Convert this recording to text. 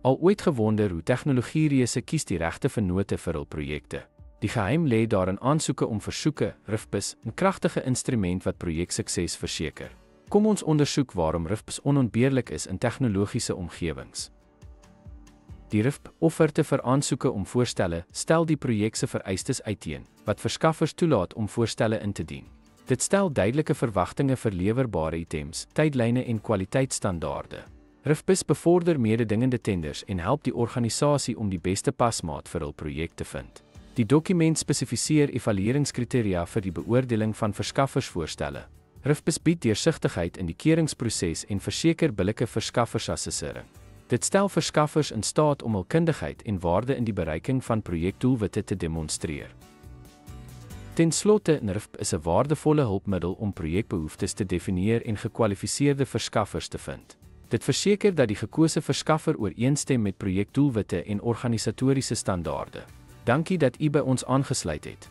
Al ooit gewonder hoe tegnologiereëse kies die regte vennote vir hul projekte. Die geheim lê daarin aansoeke om versoeke, RIFPIS, 'n kragtige instrument wat projeksukses verseker. Kom ons ondersoek waarom RIFPIS onontbeerlik is in tegnologiese omgewings. Die RIFP-offerte vir aansoeke om voorstelle stel die projek se vereistes uiteen, wat verskaffers toelaat om voorstelle in te dien. Dit stel duidelike verwagtinge vir lewerbare items, tydlyne en kwaliteitsstandaarde. RIFPIS bevorder mededingende tenders en help die organisasie om die beste pasmaat vir hul projek te vind. Die dokument spesifiseer evalueringskriteria vir die beoordeling van verskaffersvoorstelle. RIFPIS bied deursigtigheid in die keuringsproses en verseker billike verskaffersassessering. Dit stel verskaffers in staat om hul kundigheid en waarde in die bereiking van projekdoelwitte te demonstreer. Ten slotte, RIFP is 'n waardevolle hulpmiddel om projekbehoeftes te definieer en gekwalifiseerde verskaffers te vind. Dit verseker dat die gekose verskaffer ooreenstem met projekdoelwitte en organisatoriese standaarde. Dankie dat u by ons aangesluit het.